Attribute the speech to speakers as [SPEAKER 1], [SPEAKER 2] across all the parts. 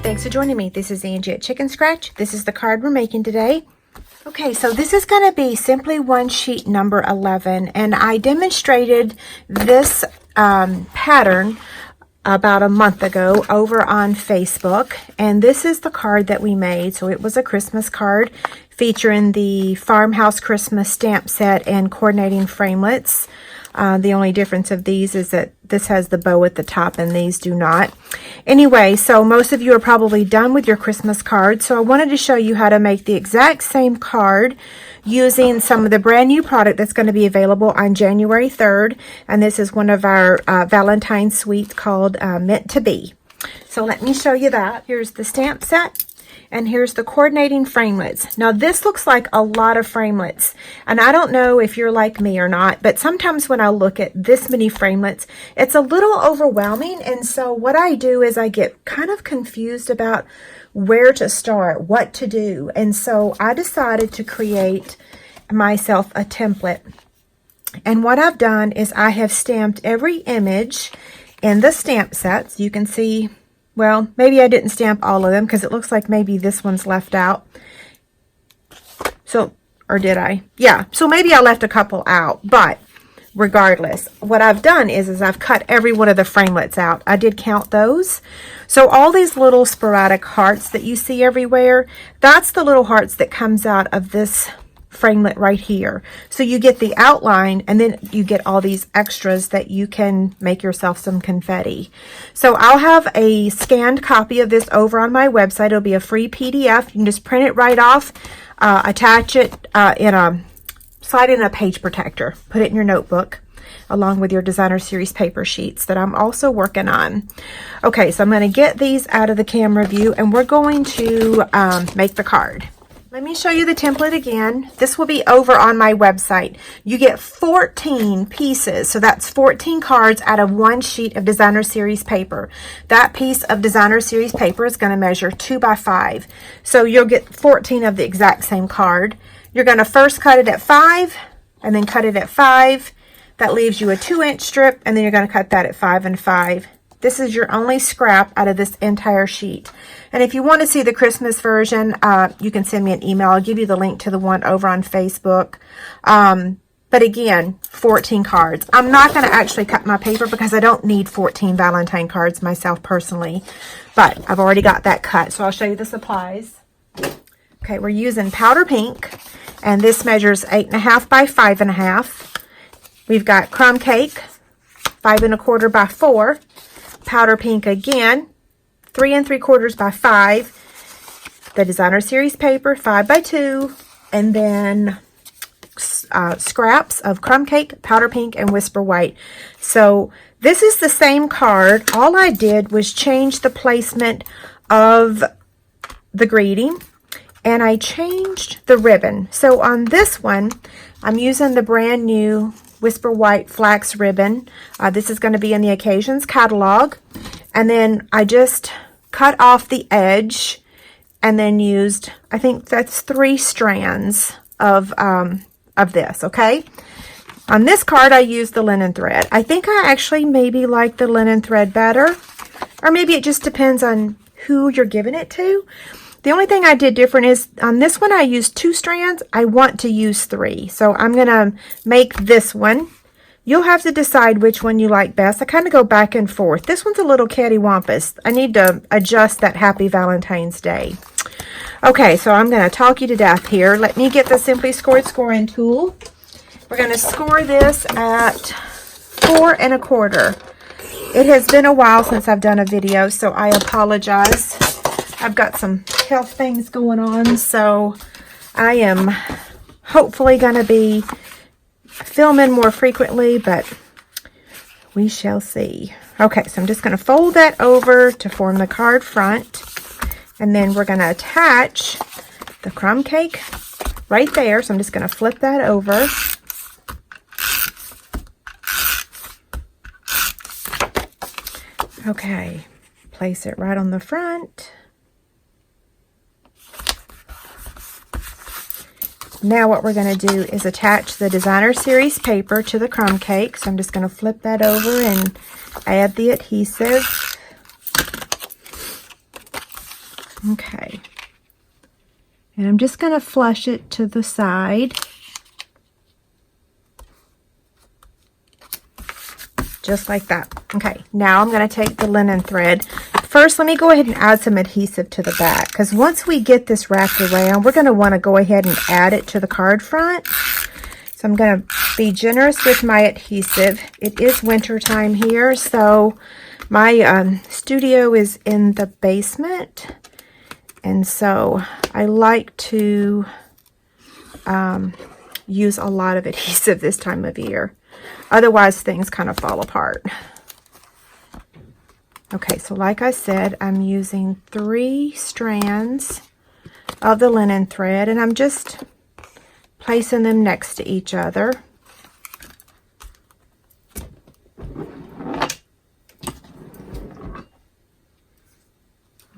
[SPEAKER 1] Thanks for joining me. This is Angie at ChicnScratch. This is the card we're making today. Okay, so this is going to be simply one sheet number 11, and I demonstrated this pattern about a month ago over on Facebook, and this is the card that we made. So it was a Christmas card featuring the Farmhouse Christmas stamp set and coordinating framelits. The only difference of these is that this has the bow at the top and these do not. Anyway, so most of you are probably done with your Christmas cards. So I wanted to show you how to make the exact same card using some of the brand new product that's going to be available on January 3rd. And this is one of our Valentine suites called Meant to Be. So let me show you that. Here's the stamp set. And here's the coordinating framelits. Now this looks like a lot of framelits, and I don't know if you're like me or not, but sometimes when I look at this many framelits, it's a little overwhelming. And so what I do is I get kind of confused about where to start, what to do. And so I decided to create myself a template. And what I've done is I have stamped every image in the stamp set. So you can see, well, maybe I didn't stamp all of them because it looks like maybe this one's left out. So, or did I? Yeah, so maybe I left a couple out, but regardless, what I've done is I've cut every one of the framelits out. I did count those. So all these little sporadic hearts that you see everywhere, that's the little hearts that comes out of this framelit right here. So you get the outline, and then you get all these extras that you can make yourself some confetti. So I'll have a scanned copy of this over on my website. It'll be a free PDF. You can just print it right off, attach it slide in a page protector, put it in your notebook along with your designer series paper sheets that I'm also working on. Okay, so I'm going to get these out of the camera view, and we're going to make the card. Let me show you the template again. This will be over on my website. You get 14 pieces, so that's 14 cards out of one sheet of designer series paper. That piece of designer series paper is going to measure 2 by 5. So you'll get 14 of the exact same card. You're going to first cut it at 5 and then cut it at 5. That leaves you a 2-inch strip, and then you're going to cut that at 5 and 5. This is your only scrap out of this entire sheet. And if you want to see the Christmas version, you can send me an email. I'll give you the link to the one over on Facebook. But again, 14 cards. I'm not going to actually cut my paper because I don't need 14 Valentine cards myself personally. But I've already got that cut. So I'll show you the supplies. Okay, we're using powder pink. And this measures 8.5 by 5.5. We've got crumb cake, 5 1/4 by 4. Powder pink again, 3 3/4 by 5. The designer series paper, 5 by 2, and then scraps of crumb cake, powder pink, and whisper white. So this is the same card. All I did was change the placement of the greeting, and I changed the ribbon. So on this one, I'm using the brand new Whisper White Flax ribbon. This is going to be in the Occasions catalog. And then I just cut off the edge and then used, I think that's 3 strands of this, okay? On this card, I used the linen thread. I think I actually maybe like the linen thread better, or maybe it just depends on who you're giving it to. The only thing I did different is on this one I used 2 strands. I want to use 3. So I'm going to make this one. You'll have to decide which one you like best. I kind of go back and forth. This one's a little cattywampus. I need to adjust that Happy Valentine's Day. Okay, so I'm going to talk you to death here. Let me get the Simply Scored scoring tool. We're going to score this at 4 1/4. It has been a while since I've done a video, so I apologize. I've got some health things going on, so I am hopefully going to be filming more frequently, but we shall see. Okay, so I'm just going to fold that over to form the card front, and then we're going to attach the crumb cake right there. So I'm just going to flip that over. Okay, place it right on the front. Now what we're going to do is attach the designer series paper to the crumb cake. So I'm just going to flip that over and add the adhesive. Okay. And I'm just going to flush it to the side. Just like that. Okay, now I'm going to take the linen thread. First, let me go ahead and add some adhesive to the back, because once we get this wrapped around, we're going to want to go ahead and add it to the card front. So I'm going to be generous with my adhesive. It is winter time here, so my studio is in the basement, and so I like to use a lot of adhesive this time of year. Otherwise, things kind of fall apart. Okay, so like I said, I'm using 3 strands of the linen thread, and I'm just placing them next to each other.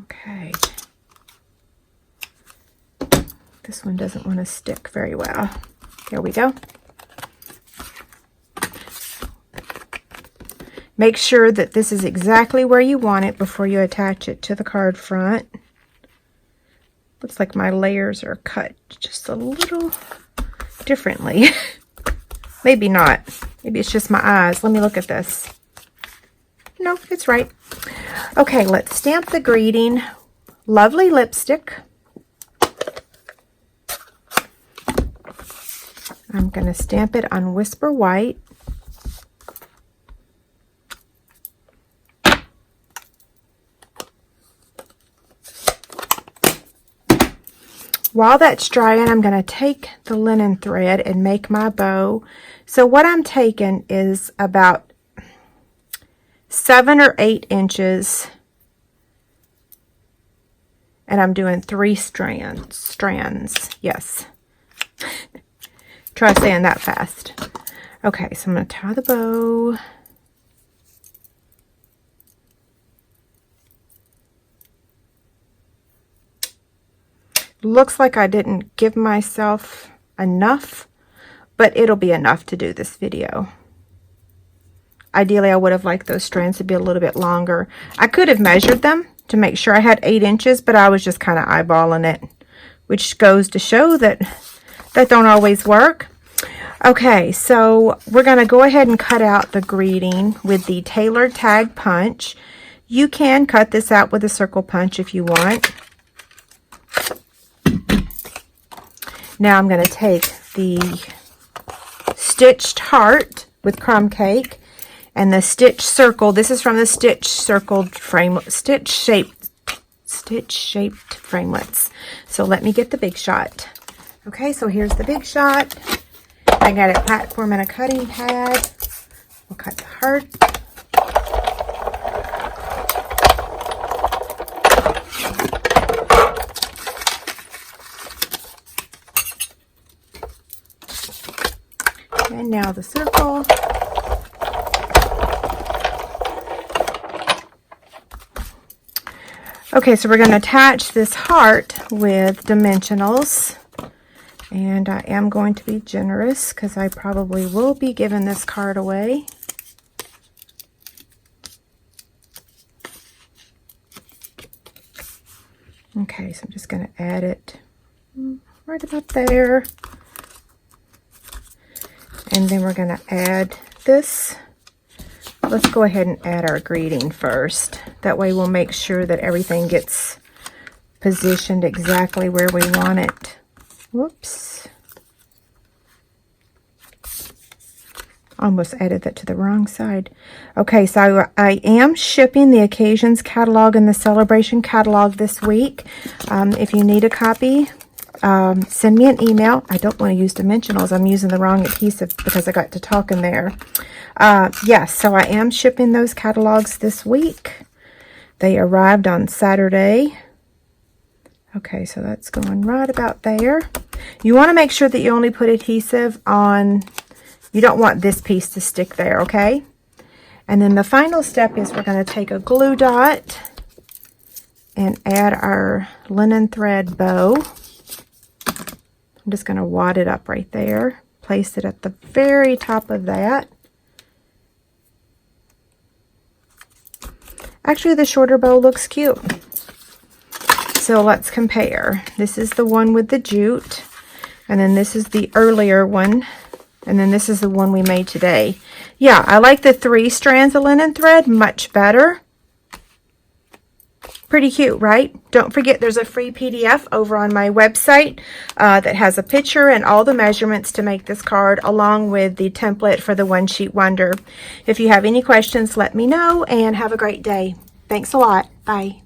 [SPEAKER 1] Okay. This one doesn't want to stick very well. There we go. Make sure that this is exactly where you want it before you attach it to the card front. Looks like my layers are cut just a little differently. Maybe not. Maybe it's just my eyes. Let me look at this. No, it's right. Okay, let's stamp the greeting. Lovely lipstick. I'm going to stamp it on Whisper White. While that's drying, I'm going to take the linen thread and make my bow. So what I'm taking is about 7 or 8 inches, and I'm doing 3 strands. Yes. Try saying that fast. Okay, so I'm going to tie the bow. Looks like I didn't give myself enough, but it'll be enough to do this video. Ideally, I would have liked those strands to be a little bit longer. I could have measured them to make sure I had 8 inches, but I was just kind of eyeballing it, which goes to show that that don't always work. Okay, so we're going to go ahead and cut out the greeting with the tailored tag punch. You can cut this out with a circle punch if you want. Now I'm going to take the stitched heart with crumb cake and the stitch circle. This is from the stitch circled frame, stitch shaped framelits. So let me get the big shot. Okay, so here's the big shot. I got it platform and a cutting pad. We'll cut the heart. And now the circle. Okay, so we're going to attach this heart with dimensionals. And I am going to be generous because I probably will be giving this card away. Okay, so I'm just going to add it right about there. And then we're going to add this. Let's go ahead and add our greeting first. That way we'll make sure that everything gets positioned exactly where we want it. Whoops. Almost added that to the wrong side. Okay, so I am shipping the Occasions catalog and the Celebration catalog this week. If you need a copy, send me an email. I don't want to use dimensionals. I'm using the wrong adhesive because I got to talking there. Yes, so I am shipping those catalogs this week. They arrived on Saturday. Okay, so that's going right about there. You want to make sure that you only put adhesive on, you don't want this piece to stick there, okay? And then the final step is we're going to take a glue dot and add our linen thread bow. I'm just going to wad it up right there. Place it at the very top of that. Actually, the shorter bow looks cute. So let's compare. This is the one with the jute, and then this is the earlier one, and then this is the one we made today. Yeah, I like the 3 strands of linen thread much better. Pretty cute, right? Don't forget there's a free PDF over on my website that has a picture and all the measurements to make this card, along with the template for the One Sheet Wonder. If you have any questions, let me know, and have a great day. Thanks a lot. Bye.